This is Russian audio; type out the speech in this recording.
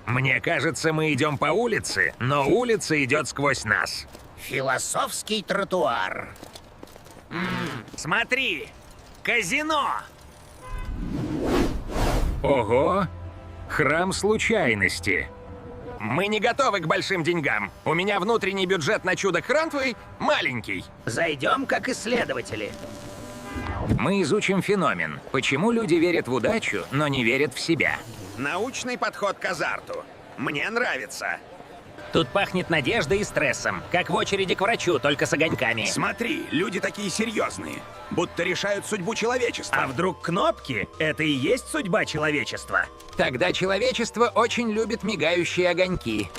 Мне кажется, мы идем по улице, но улица идет сквозь нас. Философский тротуар. Смотри! Казино! Ого! Храм случайности. Мы не готовы к большим деньгам. У меня внутренний бюджет на чудо Хрантвей маленький. Зайдем как исследователи. Мы изучим феномен. Почему люди верят в удачу, но не верят в себя? Научный подход к азарту. Мне нравится. Тут пахнет надеждой и стрессом, как в очереди к врачу, только с огоньками. Смотри, люди такие серьезные, будто решают судьбу человечества. А вдруг кнопки — это и есть судьба человечества? Тогда человечество очень любит мигающие огоньки.